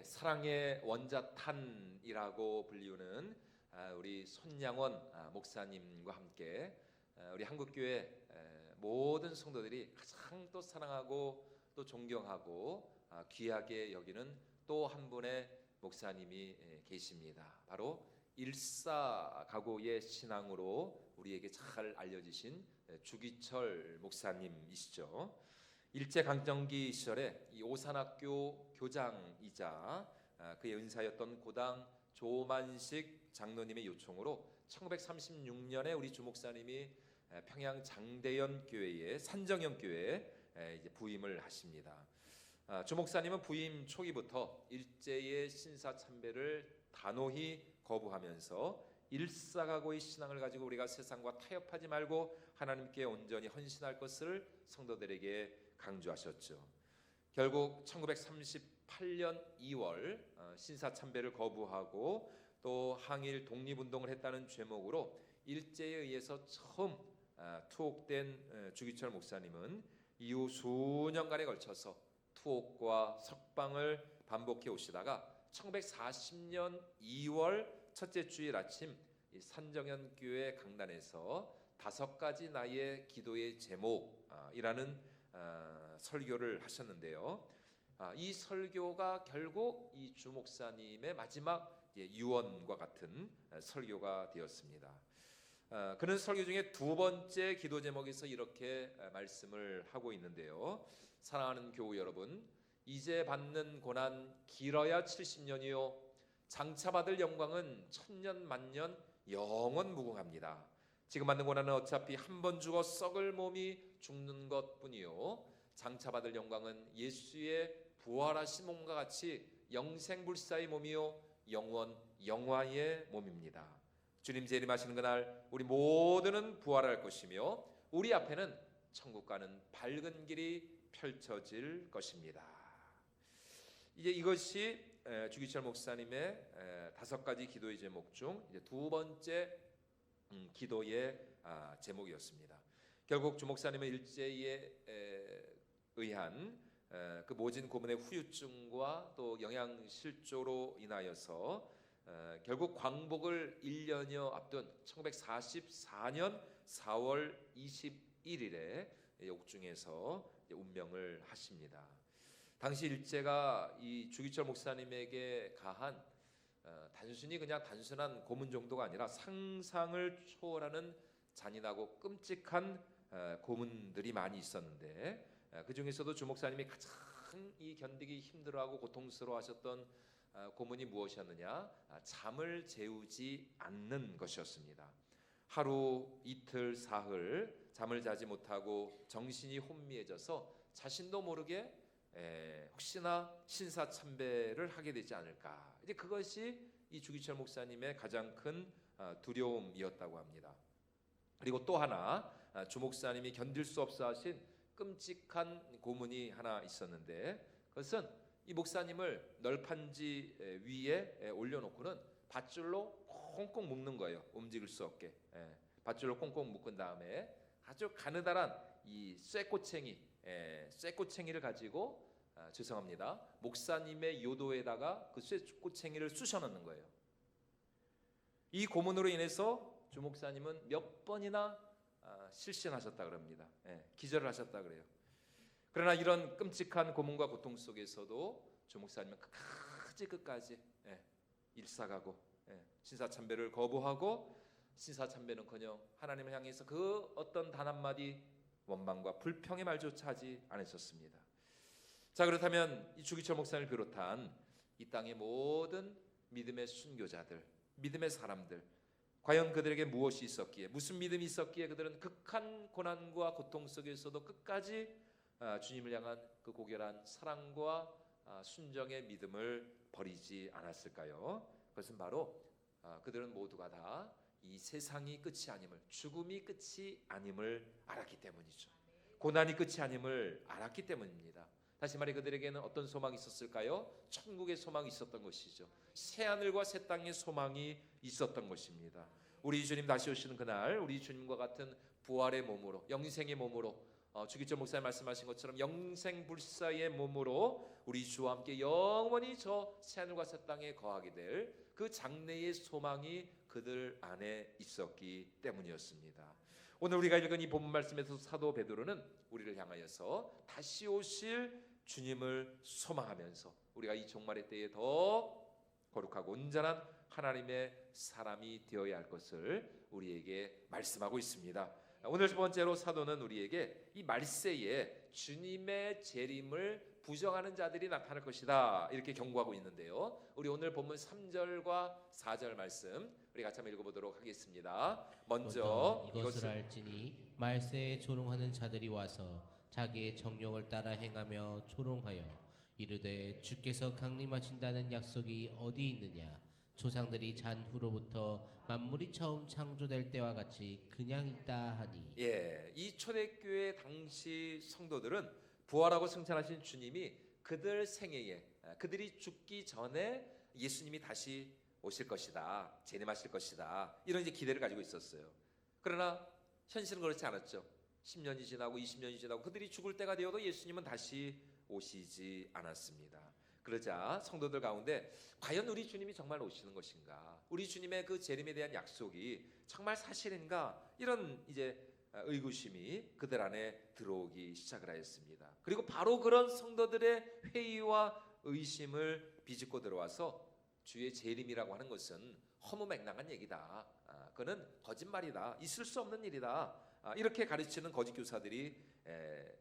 사랑의 원자탄이라고 불리우는 우리 손양원 목사님과 함께 우리 한국교회 모든 성도들이 가장 또 사랑하고 또 존경하고 귀하게 여기는 또 한 분의 목사님이 계십니다. 바로 일사가고의 신앙으로 우리에게 잘 알려지신 주기철 목사님이시죠. 일제강점기 시절에 이 오산학교 교장이자 그의 은사였던 고당 조만식 장로님의 요청으로 1936년에 우리 주목사님이 평양 장대연 교회의 산정형 교회에 이제 부임을 하십니다. 주목사님은 부임 초기부터 일제의 신사참배를 단호히 거부하면서 일사가고의 신앙을 가지고 우리가 세상과 타협하지 말고 하나님께 온전히 헌신할 것을 성도들에게 강조하셨죠. 결국 1938년 2월 신사참배를 거부하고 또 항일 독립운동을 했다는 죄목으로 일제에 의해서 처음 투옥된 주기철 목사님은 이후 수년간에 걸쳐서 투옥과 석방을 반복해 오시다가 1940년 2월 첫째 주일 아침 산정현 교회 강단에서 5가지 나의 기도의 제목이라는 설교를 하셨는데요. 이 설교가 결국 이 주목사님의 마지막 유언과 같은 설교가 되었습니다. 그는 설교 중에 두 번째 기도 제목에서 이렇게 말씀을 하고 있는데요. 사랑하는 교우 여러분, 이제 받는 고난 길어야 70년이요 장차 받을 영광은 천년 만년 영원 무궁합니다. 지금 받는 고난은 어차피 한 번 죽어 썩을 몸이 죽는 것뿐이요 장차 받을 영광은 예수의 부활하신 몸과 같이 영생불사의 몸이요 영원 영화의 몸입니다. 주님 재림하시는 그날 우리 모두는 부활할 것이며 우리 앞에는 천국 가는 밝은 길이 펼쳐질 것입니다. 이제 이것이 주기철 목사님의 5가지 기도의 제목 중 이제 두 번째 기도의 제목이었습니다. 결국 주 목사님은 일제에 의한 그 모진 고문의 후유증과 또 영양실조로 인하여서 결국 광복을 1년여 앞둔 1944년 4월 21일에 옥중에서 운명을 하십니다. 당시 일제가 이 주기철 목사님에게 가한 단순히 그냥 단순한 고문 정도가 아니라 상상을 초월하는 잔인하고 끔찍한 고문들이 많이 있었는데 그 중에서도 주 목사님이 가장 이 견디기 힘들어하고 고통스러워하셨던 고문이 무엇이었느냐? 잠을 재우지 않는 것이었습니다. 하루 이틀 사흘 잠을 자지 못하고 정신이 혼미해져서 자신도 모르게 혹시나 신사참배를 하게 되지 않을까. 이제 그것이 이 주기철 목사님의 가장 큰 두려움이었다고 합니다. 그리고 또 하나 주 목사님이 견딜 수 없어 하신 끔찍한 고문이 하나 있었는데 그것은 이 목사님을 널판지 위에 올려놓고는 밧줄로 꽁꽁 묶는 거예요. 움직일 수 없게 밧줄로 꽁꽁 묶은 다음에 아주 가느다란 이 쇠꼬챙이를 가지고 죄송합니다. 목사님의 요도에다가 그 쇠꼬챙이를 쑤셔 넣는 거예요. 이 고문으로 인해서 주 목사님은 몇 번이나 실신하셨다 그럽니다. 기절을 하셨다 그래요. 그러나 이런 끔찍한 고문과 고통 속에서도 주 목사님은 끝까지 일사가고 신사참배를 거부하고 신사참배는커녕 하나님을 향해서 그 어떤 단 한마디 원망과 불평의 말조차 하지 않으셨습니다. 자, 그렇다면 이 주기철 목사님을 비롯한 이 땅의 모든 믿음의 순교자들, 믿음의 사람들, 과연 그들에게 무엇이 있었기에, 무슨 믿음이 있었기에 그들은 극한 고난과 고통 속에서도 끝까지 주님을 향한 그 고결한 사랑과 순정의 믿음을 버리지 않았을까요? 그것은 바로 그들은 모두가 다 이 세상이 끝이 아님을, 죽음이 끝이 아님을 알았기 때문이죠. 고난이 끝이 아님을 알았기 때문입니다. 다시 말해 그들에게는 어떤 소망이 있었을까요? 천국의 소망이 있었던 것이죠. 새하늘과 새 땅의 소망이 있었던 것입니다. 우리 주님 다시 오시는 그날 우리 주님과 같은 부활의 몸으로, 영생의 몸으로 주기철 목사님 말씀하신 것처럼 영생불사의 몸으로 우리 주와 함께 영원히 저 새하늘과 새 땅에 거하게 될 그 장래의 소망이 그들 안에 있었기 때문이었습니다. 오늘 우리가 읽은 이 본문 말씀에서 사도 베드로는 우리를 향하여서 다시 오실 주님을 소망하면서 우리가 이 종말의 때에 더 거룩하고 온전한 하나님의 사람이 되어야 할 것을 우리에게 말씀하고 있습니다. 오늘 첫 번째로 사도는 우리에게 이 말세에 주님의 재림을 부정하는 자들이 나타날 것이다 이렇게 경고하고 있는데요. 우리 오늘 본문 3절과 4절 말씀 우리 같이 한번 읽어보도록 하겠습니다. 먼저 이것을 알지니 말세에 조롱하는 자들이 와서 자기의 정욕을 따라 행하며 조롱하여 이르되 주께서 강림하신다는 약속이 어디 있느냐 조상들이 잔 후로부터 만물이 처음 창조될 때와 같이 그냥 있다 하니. 이 초대교회 당시 성도들은 부활하고 승천하신 주님이 그들 생애에 그들이 죽기 전에 예수님이 다시 오실 것이다, 재림하실 것이다 이런 이제 기대를 가지고 있었어요. 그러나 현실은 그렇지 않았죠. 10년이 지나고 20년이 지나고 그들이 죽을 때가 되어도 예수님은 다시 오시지 않았습니다. 그러자 성도들 가운데 과연 우리 주님이 정말 오시는 것인가? 우리 주님의 그 재림에 대한 약속이 정말 사실인가? 이런 이제 의구심이 그들 안에 들어오기 시작을 하였습니다. 그리고 바로 그런 성도들의 회의와 의심을 비집고 들어와서 주의 재림이라고 하는 것은 허무맹랑한 얘기다. 그는 거짓말이다. 있을 수 없는 일이다. 이렇게 가르치는 거짓 교사들이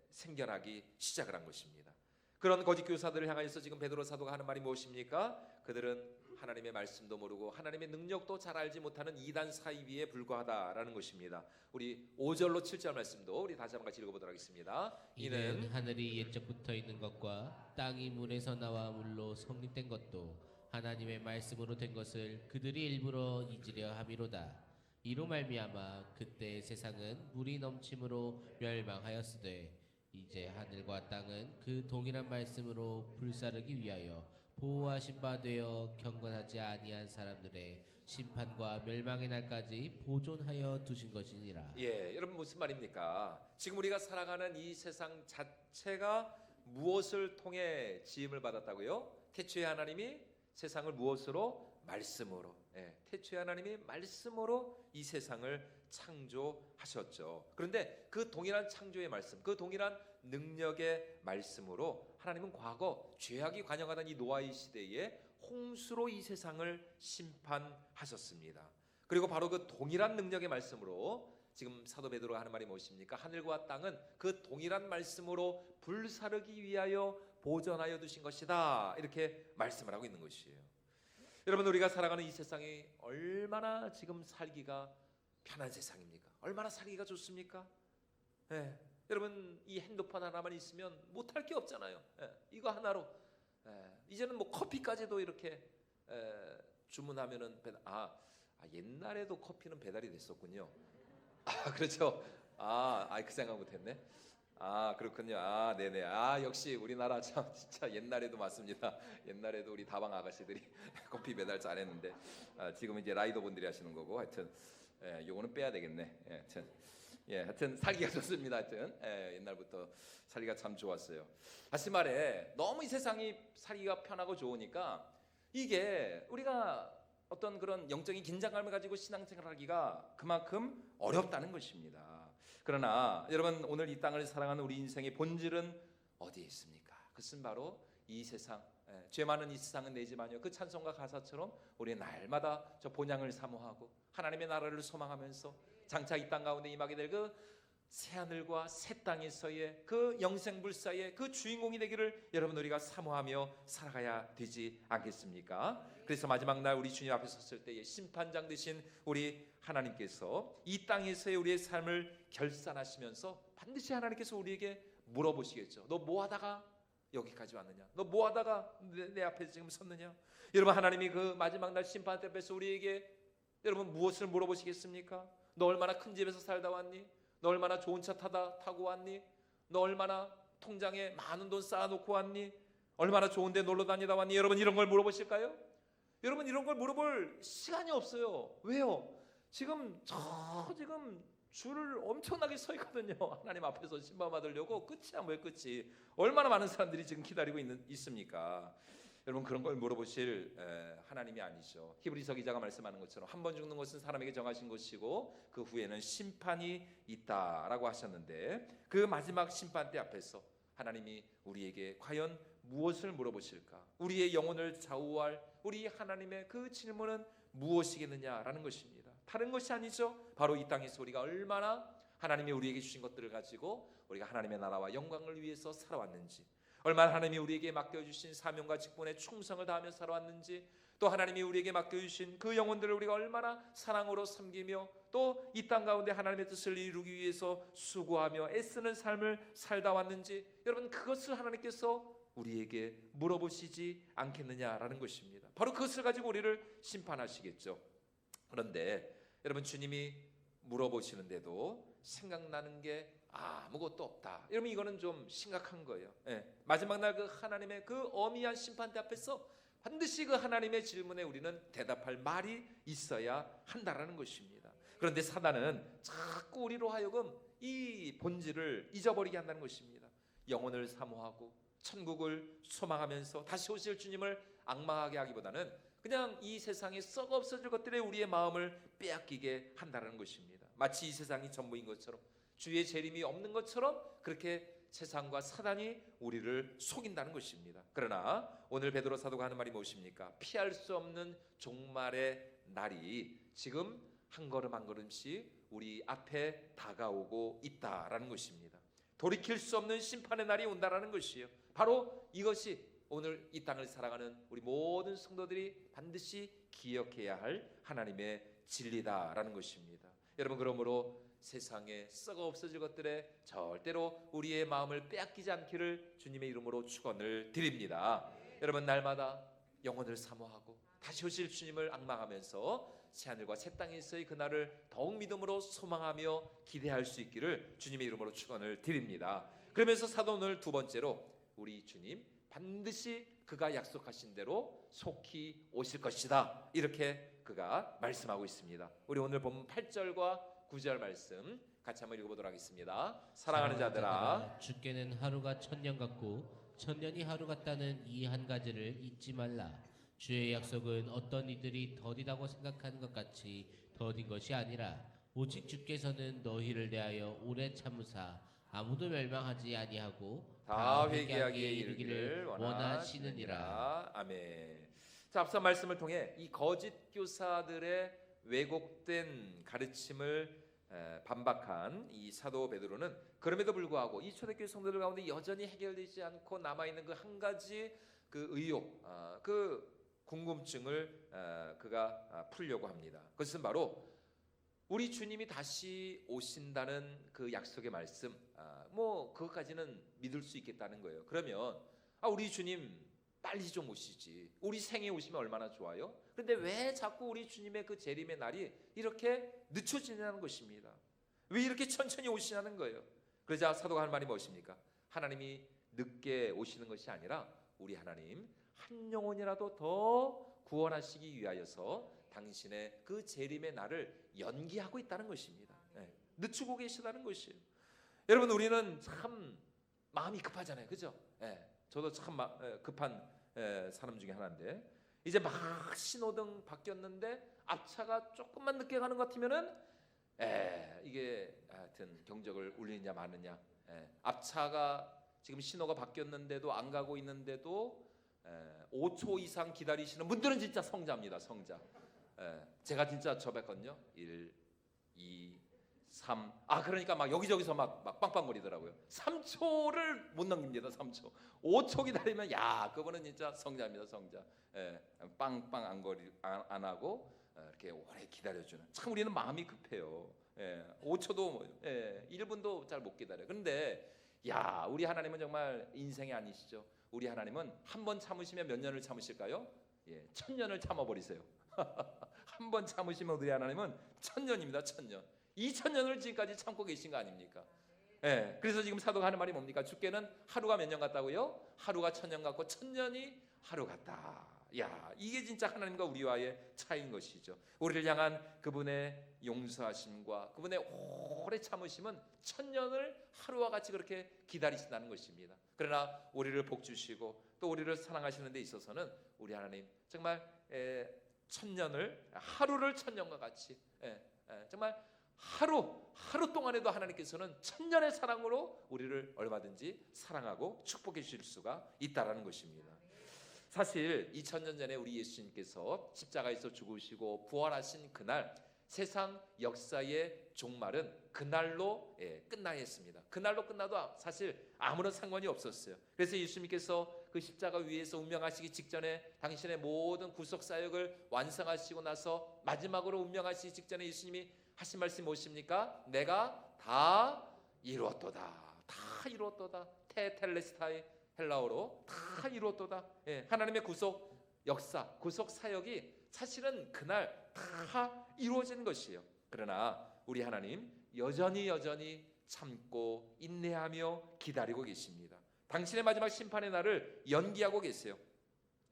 생겨나기 시작을 한 것입니다. 그런 거짓 교사들을 향하여서 지금 베드로 사도가 하는 말이 무엇입니까? 그들은 하나님의 말씀도 모르고 하나님의 능력도 잘 알지 못하는 이단 사이비에 불과하다라는 것입니다. 우리 5절로 7절 말씀도 우리 다시 한번 같이 읽어보도록 하겠습니다. 이는 하늘이 옛적부터 있는 것과 땅이 물에서 나와 물로 성립된 것도 하나님의 말씀으로 된 것을 그들이 일부러 잊으려 함이로다. 이로 말미암아 그때 세상은 물이 넘침으로 멸망하였으되 이제 하늘과 땅은 그 동일한 말씀으로 불사르기 위하여 보호하신 바 되어 경건하지 아니한 사람들의 심판과 멸망의 날까지 보존하여 두신 것이니라. 여러분 무슨 말입니까? 지금 우리가 살아가는 이 세상 자체가 무엇을 통해 지음을 받았다고요? 태초에 하나님이 세상을 무엇으로? 말씀으로. 태초에 하나님이 말씀으로 이 세상을 창조하셨죠. 그런데 그 동일한 창조의 말씀, 그 동일한 능력의 말씀으로 하나님은 과거 죄악이 관영하던 이 노아의 시대에 홍수로 이 세상을 심판하셨습니다. 그리고 바로 그 동일한 능력의 말씀으로 지금 사도 베드로가 하는 말이 무엇입니까? 하늘과 땅은 그 동일한 말씀으로 불사르기 위하여 보존하여 두신 것이다. 이렇게 말씀을 하고 있는 것이에요. 여러분 우리가 살아가는 이 세상이 얼마나 지금 살기가 편한 세상입니까? 얼마나 살기가 좋습니까? 여러분 이 핸드폰 하나만 있으면 못할 게 없잖아요. 이거 하나로 이제는 뭐 커피까지도 이렇게 주문하면은 옛날에도 커피는 배달이 됐었군요. 그렇죠. 그 생각 못했네. 그렇군요. 네네. 역시 우리나라 참 진짜 옛날에도 맞습니다. 옛날에도 우리 다방 아가씨들이 커피 배달 잘했는데 지금 이제 라이더분들이 하시는 거고 하여튼 요거는 빼야 되겠네. 하여튼 살기가 좋습니다. 하여튼 옛날부터 살기가 참 좋았어요. 다시 말해 너무 이 세상이 살기가 편하고 좋으니까 이게 우리가 어떤 그런 영적인 긴장감을 가지고 신앙생활하기가 그만큼 어렵다는 것입니다. 그러나 여러분 오늘 이 땅을 살아가는 우리 인생의 본질은 어디에 있습니까? 그것은 바로 이 세상, 죄 많은 이 세상은 내 집 아니요. 그 찬송가 가사처럼 우리는 날마다 저 본향을 사모하고 하나님의 나라를 소망하면서 장차 이 땅 가운데 임하게 될 그 새하늘과 새 땅에서의 그 영생불사의 그 주인공이 되기를 여러분 우리가 사모하며 살아가야 되지 않겠습니까? 그래서 마지막 날 우리 주님 앞에 섰을 때에 심판장 되신 우리 하나님께서 이 땅에서의 우리의 삶을 결산하시면서 반드시 하나님께서 우리에게 물어보시겠죠. 너 뭐 하다가 여기까지 왔느냐? 너 뭐 하다가 내 앞에 지금 섰느냐? 여러분 하나님이 그 마지막 날 심판 때 앞에서 우리에게 여러분 무엇을 물어보시겠습니까? 너 얼마나 큰 집에서 살다 왔니? 너 얼마나 좋은 차 타고 왔니? 너 얼마나 통장에 많은 돈 쌓아놓고 왔니? 얼마나 좋은 데 놀러 다니다 왔니? 여러분 이런 걸 물어보실까요? 여러분 이런 걸 물어볼 시간이 없어요. 왜요? 지금 줄을 엄청나게 서 있거든요. 하나님 앞에서 심판받으려고. 끝이야 뭐야 끝이. 얼마나 많은 사람들이 지금 기다리고 있습니까? 여러분 그런 걸 물어보실 하나님이 아니죠. 히브리서 기자가 말씀하는 것처럼 한 번 죽는 것은 사람에게 정하신 것이고 그 후에는 심판이 있다라고 하셨는데, 그 마지막 심판 때 앞에서 하나님이 우리에게 과연 무엇을 물어보실까? 우리의 영혼을 좌우할 우리 하나님의 그 질문은 무엇이겠느냐라는 것입니다. 다른 것이 아니죠. 바로 이 땅에서 우리가 얼마나 하나님이 우리에게 주신 것들을 가지고 우리가 하나님의 나라와 영광을 위해서 살아왔는지, 얼마나 하나님이 우리에게 맡겨주신 사명과 직분에 충성을 다하며 살아왔는지, 또 하나님이 우리에게 맡겨주신 그 영혼들을 우리가 얼마나 사랑으로 섬기며 또 이 땅 가운데 하나님의 뜻을 이루기 위해서 수고하며 애쓰는 삶을 살다 왔는지, 여러분 그것을 하나님께서 우리에게 물어보시지 않겠느냐라는 것입니다. 바로 그것을 가지고 우리를 심판하시겠죠. 그런데 여러분 주님이 물어보시는데도 생각나는 게 아무것도 없다. 여러분 이거는 좀 심각한 거예요. 마지막 날 그 하나님의 그 어미한 심판대 앞에서 반드시 그 하나님의 질문에 우리는 대답할 말이 있어야 한다라는 것입니다. 그런데 사단은 자꾸 우리로 하여금 이 본질을 잊어버리게 한다는 것입니다. 영혼을 사모하고 천국을 소망하면서 다시 오실 주님을 앙망하게 하기보다는 그냥 이 세상에 썩어 없어질 것들에 우리의 마음을 빼앗기게 한다는 것입니다. 마치 이 세상이 전부인 것처럼, 주의 재림이 없는 것처럼 그렇게 세상과 사단이 우리를 속인다는 것입니다. 그러나 오늘 베드로 사도가 하는 말이 무엇입니까? 피할 수 없는 종말의 날이 지금 한 걸음 한 걸음씩 우리 앞에 다가오고 있다라는 것입니다. 돌이킬 수 없는 심판의 날이 온다라는 것이에요. 바로 이것이 오늘 이 땅을 살아가는 우리 모든 성도들이 반드시 기억해야 할 하나님의 진리다라는 것입니다. 여러분 그러므로 세상에 썩어 없어질 것들에 절대로 우리의 마음을 빼앗기지 않기를 주님의 이름으로 축원을 드립니다. 여러분 날마다 영혼을 사모하고 다시 오실 주님을 앙망하면서 새하늘과 새 땅에서의 그날을 더욱 믿음으로 소망하며 기대할 수 있기를 주님의 이름으로 축원을 드립니다. 그러면서 사도 오늘 두 번째로 우리 주님 반드시 그가 약속하신 대로 속히 오실 것이다, 이렇게 그가 말씀하고 있습니다. 우리 오늘 본 8절과 9절 말씀 같이 한번 읽어보도록 하겠습니다. 사랑하는 자들아, 주께는 하루가 천년 같고 천년이 하루 같다는 이 한 가지를 잊지 말라. 주의 약속은 어떤 이들이 더디다고 생각하는 것 같이 더딘 것이 아니라 오직 주께서는 너희를 대하여 오래 참으사 아무도 멸망하지 아니하고 다 회개하기에 이르기를 원하시느니라. 아멘. 자, 앞서 말씀을 통해 이 거짓 교사들의 왜곡된 가르침을 반박한 이 사도 베드로는 그럼에도 불구하고 이 초대교회 성도들 가운데 여전히 해결되지 않고 남아있는 그 한 가지 그 의혹, 그 궁금증을 그가 풀려고 합니다. 그것은 바로 우리 주님이 다시 오신다는 그 약속의 말씀, 뭐 그것까지는 믿을 수 있겠다는 거예요. 그러면 우리 주님 빨리 좀 오시지, 우리 생에 오시면 얼마나 좋아요. 그런데 왜 자꾸 우리 주님의 그 재림의 날이 이렇게 늦춰지냐는 것입니다. 왜 이렇게 천천히 오시냐는 거예요. 그러자 사도가 할 말이 무엇입니까? 하나님이 늦게 오시는 것이 아니라 우리 하나님 한 영혼이라도 더 구원하시기 위하여서 당신의 그 재림의 날을 연기하고 있다는 것입니다. 늦추고 계시다는 것이에요. 여러분 우리는 참 마음이 급하잖아요, 그죠? 저도 참 급한 사람 중에 하나인데, 이제 막 신호등 바뀌었는데 앞차가 조금만 늦게 가는 것 같으면은 이게 하여튼 경적을 울리냐 마느냐. 앞차가 지금 신호가 바뀌었는데도 안 가고 있는데도 5초 이상 기다리시는 분들은 진짜 성자입니다, 성자. 제가 진짜 접했거든요. 1, 2, 3. 그러니까 막 여기저기서 막 빵빵거리더라고요. 3초를 못 넘깁니다. 3초. 5초 기다리면 그분은 진짜 성자입니다, 성자. 빵빵 안 하고 이렇게 오래 기다려주는. 참 우리는 마음이 급해요. 5초도 1분도 잘 못 기다려요. 그런데 우리 하나님은 정말 인생이 아니시죠. 우리 하나님은 한 번 참으시면 몇 년을 참으실까요? 1000년을 참아버리세요. 한 번 참으시면 우리 하나님은 1000년입니다. 1000년. 2000년을 지금까지 참고 계신 거 아닙니까? 그래서 지금 사도가 하는 말이 뭡니까? 주께는 하루가 몇 년 같다고요? 하루가 1000년 같고 1000년이 하루 같다. 야, 이게 진짜 하나님과 우리와의 차이인 것이죠. 우리를 향한 그분의 용서하심과 그분의 오래 참으심은 천년을 하루와 같이 그렇게 기다리신다는 것입니다. 그러나 우리를 복 주시고 또 우리를 사랑하시는 데 있어서는 우리 하나님 정말 천년을 하루를 천년과 같이 정말 하루 동안에도 하나님께서는 천년의 사랑으로 우리를 얼마든지 사랑하고 축복해 주실 수가 있다라는 것입니다. 사실 2000년 전에 우리 예수님께서 십자가에서 죽으시고 부활하신 그날 세상 역사의 종말은 그날로 끝나야 했습니다. 그날로 끝나도 사실 아무런 상관이 없었어요. 그래서 예수님께서 그 십자가 위에서 운명하시기 직전에 당신의 모든 구속 사역을 완성하시고 나서 마지막으로 운명하시기 직전에 예수님이 하신 말씀이 무엇입니까? 내가 다 이루었도다. 다 이루었도다. 테텔레스타이 헬라어로 다 이루었도다. 하나님의 구속 역사, 구속 사역이 사실은 그날 다 이루어진 것이에요. 그러나 우리 하나님 여전히 참고 인내하며 기다리고 계십니다. 당신의 마지막 심판의 날을 연기하고 계세요.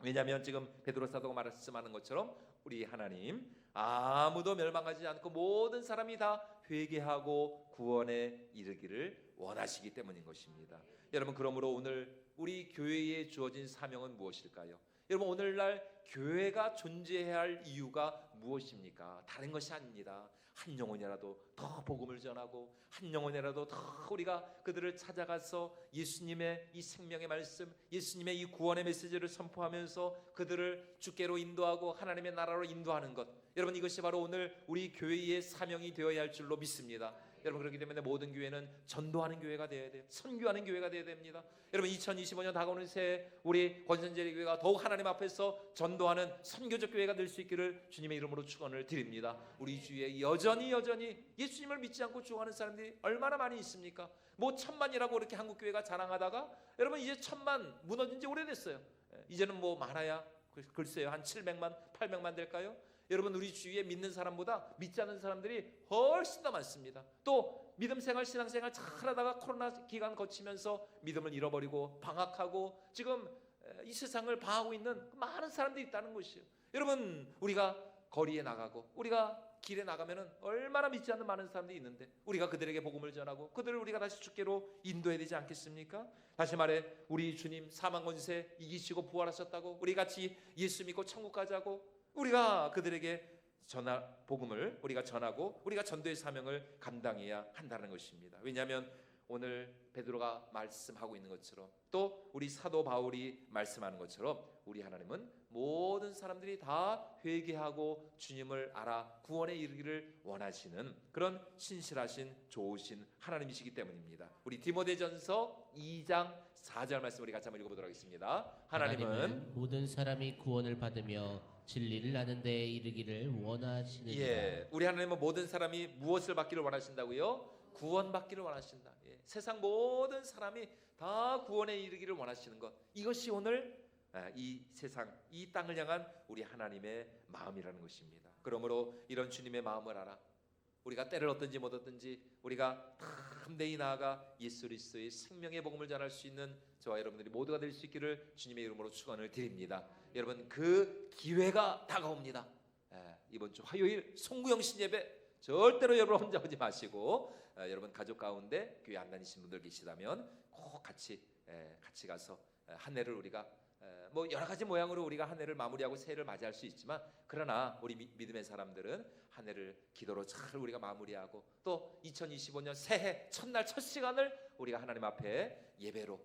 왜냐하면 지금 베드로 사도가 말씀하는 것처럼 우리 하나님 아무도 멸망하지 않고 모든 사람이 다 회개하고 구원에 이르기를 원하시기 때문인 것입니다. 여러분, 그러므로 오늘 우리 교회에 주어진 사명은 무엇일까요? 여러분, 오늘날 교회가 존재해야 할 이유가 무엇입니까? 다른 것이 아닙니다. 한 영혼이라도 더 복음을 전하고 한 영혼이라도 더 우리가 그들을 찾아가서 예수님의 이 생명의 말씀, 예수님의 이 구원의 메시지를 선포하면서 그들을 주께로 인도하고 하나님의 나라로 인도하는 것, 여러분, 이것이 바로 오늘 우리 교회의 사명이 되어야 할 줄로 믿습니다. 여러분, 그렇기 때문에 모든 교회는 전도하는 교회가 되어야 돼요. 선교하는 교회가 되어야 됩니다. 여러분, 2025년 다가오는 새해 우리 권선제리 교회가 더욱 하나님 앞에서 전도하는 선교적 교회가 될 수 있기를 주님의 이름으로 축원을 드립니다. 우리 주위에 여전히 예수님을 믿지 않고 죽어가는 사람들이 얼마나 많이 있습니까? 뭐 1000만이라고 그렇게 한국 교회가 자랑하다가 여러분 이제 1000만 무너진 지 오래됐어요. 이제는 뭐 많아야 글쎄요 한 700만 800만 될까요? 여러분, 우리 주위에 믿는 사람보다 믿지 않는 사람들이 훨씬 더 많습니다. 또 믿음 생활, 신앙생활 잘하다가 코로나 기간 거치면서 믿음을 잃어버리고 방학하고 지금 이 세상을 방하고 있는 많은 사람들이 있다는 것이에요. 여러분, 우리가 거리에 나가고 우리가 길에 나가면은 얼마나 믿지 않는 많은 사람들이 있는데 우리가 그들에게 복음을 전하고 그들을 우리가 다시 주께로 인도해야 되지 않겠습니까? 다시 말해, 우리 주님 사망 권세 이기시고 부활하셨다고 우리 같이 예수 믿고 천국 가자고 우리가 그들에게 복음을 우리가 전하고 우리가 전도의 사명을 감당해야 한다는 것입니다. 왜냐하면 오늘 베드로가 말씀하고 있는 것처럼 또 우리 사도 바울이 말씀하는 것처럼 우리 하나님은 모든 사람들이 다 회개하고 주님을 알아 구원에 이르기를 원하시는 그런 신실하신 좋으신 하나님이시기 때문입니다. 우리 디모데전서 2장 4절 말씀 우리 같이 한번 읽어보도록 하겠습니다. 하나님은 모든 사람이 구원을 받으며 진리를 아는 데에 이르기를 원하시느니라. 우리 하나님은 모든 사람이 무엇을 받기를 원하신다고요? 구원받기를 원하신다. 세상 모든 사람이 다 구원에 이르기를 원하시는 것, 이것이 오늘 이 세상, 이 땅을 향한 우리 하나님의 마음이라는 것입니다. 그러므로 이런 주님의 마음을 알아 우리가 때를 얻든지 못 얻든지 우리가 담대히 나아가 예수 그리스도의 생명의 복음을 전할 수 있는 저와 여러분들이 모두가 될 수 있기를 주님의 이름으로 축원을 드립니다. 여러분, 그 기회가 다가옵니다. 이번 주 화요일 송구영신 예배 절대로 여러분 혼자 오지 마시고 여러분 가족 가운데 교회 안 다니신 분들 계시다면 꼭 같이 가서 한 해를 우리가 뭐 여러 가지 모양으로 우리가 한 해를 마무리하고 새해를 맞이할 수 있지만 그러나 우리 믿음의 사람들은 한 해를 기도로 잘 우리가 마무리하고 또 2025년 새해 첫날 첫 시간을 우리가 하나님 앞에 예배로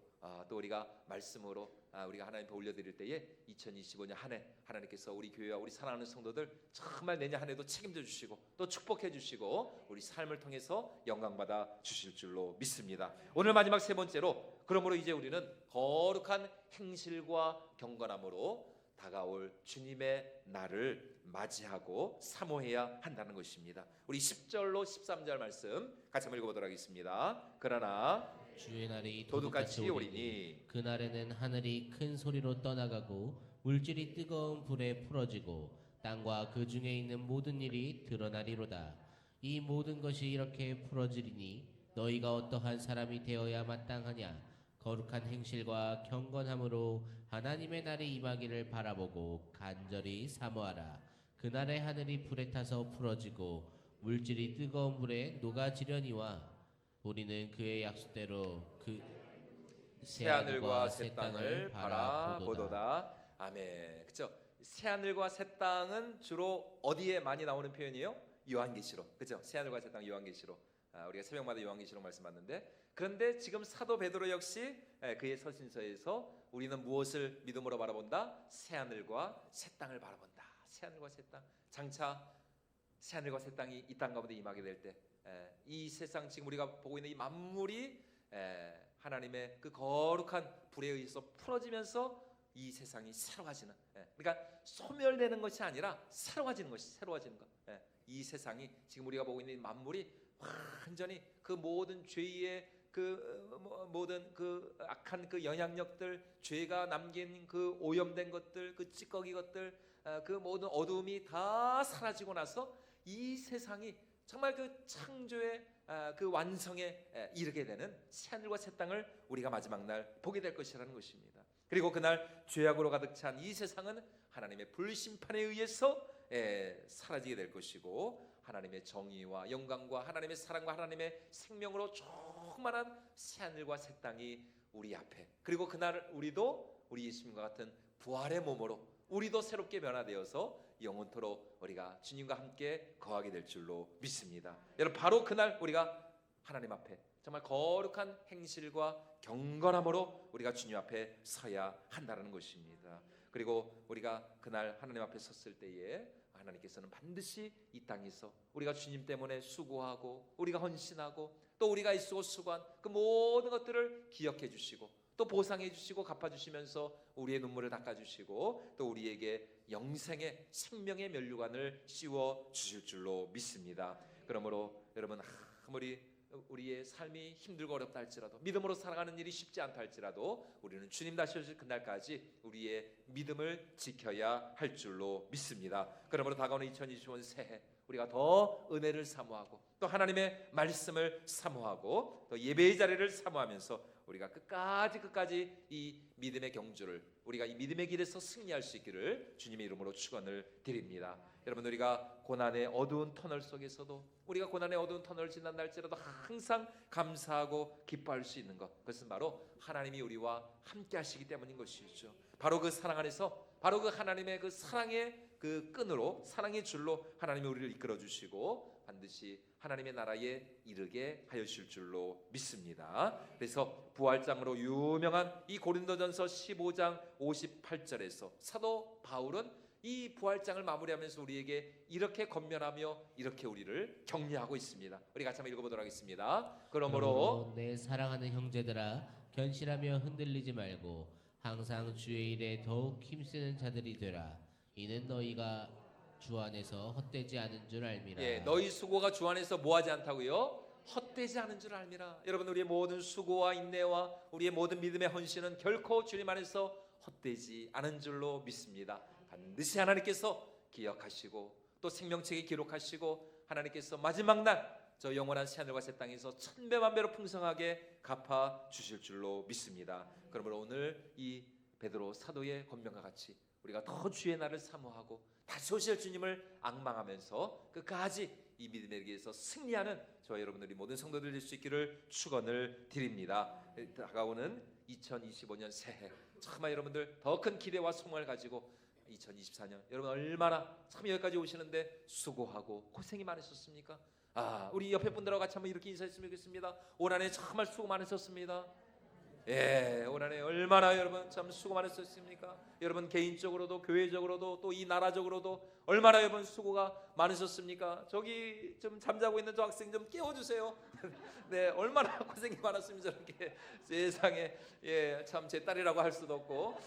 또 우리가 말씀으로 우리가 하나님 앞에 올려드릴 때에 2025년 한 해 하나님께서 우리 교회와 우리 사랑하는 성도들 정말 내년 한 해도 책임져 주시고 또 축복해 주시고 우리 삶을 통해서 영광받아 주실 줄로 믿습니다. 오늘 마지막 세 번째로, 그러므로 이제 우리는 거룩한 행실과 경건함으로 다가올 주님의 날을 맞이하고 사모해야 한다는 것입니다. 우리 10절로 13절 말씀 같이 한번 읽어보도록 하겠습니다. 그러나 주의 날이 도둑같이 도둑같이 오리니 오리니 그날에는 하늘이 큰 소리로 떠나가고 물질이 뜨거운 불에 풀어지고 땅과 그 중에 있는 모든 일이 드러나리로다. 이 모든 것이 이렇게 풀어지리니 너희가 어떠한 사람이 되어야 마땅하냐? 거룩한 행실과 경건함으로 하나님의 날이 임하기를 바라보고 간절히 사모하라. 그날의 하늘이 불에 타서 풀어지고 물질이 뜨거운 물에 녹아지려니와 우리는 그의 약속대로 그 새 하늘과 새 땅을 바라보도다. 아멘. 그렇죠? 새 하늘과 새 땅은 주로 어디에 많이 나오는 표현이에요? 요한계시록. 그렇죠? 새 하늘과 새 땅 요한계시록. 우리가 새벽마다 요한계시록 말씀 받는데, 그런데 지금 사도 베드로 역시 그의 서신서에서 우리는 무엇을 믿음으로 바라본다? 새 하늘과 새 땅을 바라본다. 새 하늘과 새 땅. 장차 새 하늘과 새 땅이 이 땅 가운데 임하게 될 때, 이 세상 지금 우리가 보고 있는 이 만물이 하나님의 그 거룩한 불에 의해서 풀어지면서 이 세상이 새로워지는, 그러니까 소멸되는 것이 아니라 새로워지는 것이 새로워지는 것. 이 세상이 지금 우리가 보고 있는 이 만물이 완전히 그 모든 죄의 그 모든 그 악한 그 영향력들, 죄가 남긴 그 오염된 것들, 그 찌꺼기 것들, 그 모든 어두움이 다 사라지고 나서 이 세상이 정말 그 창조의 그 완성에 이르게 되는 새 하늘과 새 땅을 우리가 마지막 날 보게 될 것이라는 것입니다. 그리고 그날 죄악으로 가득 찬 이 세상은 하나님의 불심판에 의해서 사라지게 될 것이고, 하나님의 정의와 영광과 하나님의 사랑과 하나님의 생명으로 충만한 새 하늘과 새 땅이 우리 앞에, 그리고 그날 우리도 우리 예수님과 같은 부활의 몸으로 우리도 새롭게 변화되어서 영원토록 우리가 주님과 함께 거하게 될 줄로 믿습니다. 여러분, 바로 그날 우리가 하나님 앞에 정말 거룩한 행실과 경건함으로 우리가 주님 앞에 서야 한다는 것입니다. 그리고 우리가 그날 하나님 앞에 섰을 때에 하나님께서는 반드시 이 땅에서 우리가 주님 때문에 수고하고 우리가 헌신하고 또 우리가 애쓰고 수고한 그 모든 것들을 기억해 주시고 또 보상해 주시고 갚아주시면서 우리의 눈물을 닦아주시고 또 우리에게 영생의 생명의 면류관을 씌워 주실 줄로 믿습니다. 그러므로 여러분, 아무리 우리의 삶이 힘들고 어렵다 할지라도, 믿음으로 살아가는 일이 쉽지 않다 할지라도, 우리는 주님 다시 오실 그날까지 우리의 믿음을 지켜야 할 줄로 믿습니다. 그러므로 다가오는 2025년 새해 우리가 더 은혜를 사모하고 또 하나님의 말씀을 사모하고 또 예배의 자리를 사모하면서 우리가 끝까지 이 믿음의 경주를, 우리가 이 믿음의 길에서 승리할 수 있기를 주님의 이름으로 축원을 드립니다. 여러분, 우리가 고난의 어두운 터널 속에서도, 우리가 고난의 어두운 터널을 지난다 할지라도 항상 감사하고 기뻐할 수 있는 것, 그것은 바로 하나님이 우리와 함께 하시기 때문인 것이죠. 바로 그 사랑 안에서, 바로 그 하나님의 그 사랑의 그 끈으로, 사랑의 줄로 하나님이 우리를 이끌어 주시고 반드시 하나님의 나라에 이르게 하여주실 줄로 믿습니다. 그래서 부활장으로 유명한 이 고린도전서 15장 58절에서 사도 바울은 이 부활장을 마무리하면서 우리에게 이렇게 권면하며 이렇게 우리를 격려하고 있습니다. 우리 같이 한번 읽어보도록 하겠습니다. 그러므로 내 사랑하는 형제들아, 견실하며 흔들리지 말고 항상 주의 일에 더욱 힘쓰는 자들이 되라. 이는 너희가 주 안에서 헛되지 않은 줄 알미라. 너희 수고가 주 안에서 뭐하지 않다고요? 헛되지 않은 줄 알미라. 여러분, 우리의 모든 수고와 인내와 우리의 모든 믿음의 헌신은 결코 주님 안에서 헛되지 않은 줄로 믿습니다. 반드시 하나님께서 기억하시고 또 생명책에 기록하시고 하나님께서 마지막 날 저 영원한 새하늘과 새 땅에서 천배만배로 풍성하게 갚아 주실 줄로 믿습니다. 그러므로 오늘 이 베드로 사도의 권면과 같이 우리가 더 주의 날을 사모하고 다시 오실 주님을 앙망하면서 끝까지 이 믿음에 대해서 승리하는 저와 여러분들이 모든 성도들 될 수 있기를 축원을 드립니다. 다가오는 2025년 새해, 참 여러분들 더 큰 기대와 소망을 가지고 2024년 여러분 얼마나 참 여기까지 오시는데 수고하고 고생이 많으셨습니까? 우리 옆에 분들하고 같이 한번 이렇게 인사했으면 좋겠습니다. 올 한해 정말 수고 많으셨습니다. 올 한해 얼마나 여러분 참 수고 많으셨습니까? 여러분 개인적으로도 교회적으로도 또 이 나라적으로도 얼마나 여러분 수고가 많으셨습니까? 저기 좀 잠자고 있는 저 학생 좀 깨워주세요. 네, 얼마나 고생이 많았습니다. 저렇게 세상에, 참 제 딸이라고 할 수도 없고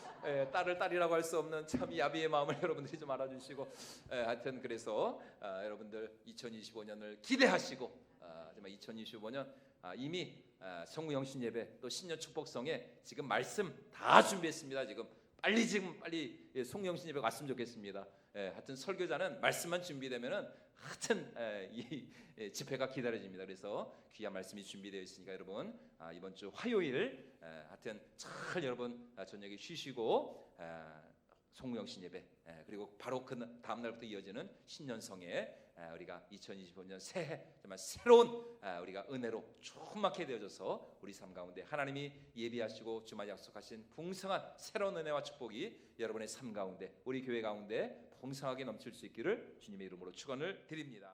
딸을 딸이라고 할 수 없는 참 이 아비의 마음을 여러분들이 좀 알아주시고, 하여튼 그래서 여러분들 2025년을 기대하시고, 정말 2025년 이미 성구 영신 예배 또 신년 축복성에 지금 말씀 다 준비했습니다. 지금 빨리 지금 빨리 송영신 예배 왔으면 좋겠습니다. 하여튼 설교자는 말씀만 준비되면은 하여튼 이 집회가 기다려집니다. 그래서 귀한 말씀이 준비되어 있으니까 여러분 이번 주 화요일 하여튼 잘 여러분 저녁에 쉬시고 송영신 예배 그리고 바로 그 다음 날부터 이어지는 신년성에 우리가 2025년 새해 정말 새로운 우리가 은혜로 충만하게 되어져서 우리 삶 가운데 하나님이 예비하시고 주말 약속하신 풍성한 새로운 은혜와 축복이 여러분의 삶 가운데 우리 교회 가운데 풍성하게 넘칠 수 있기를 주님의 이름으로 축원을 드립니다.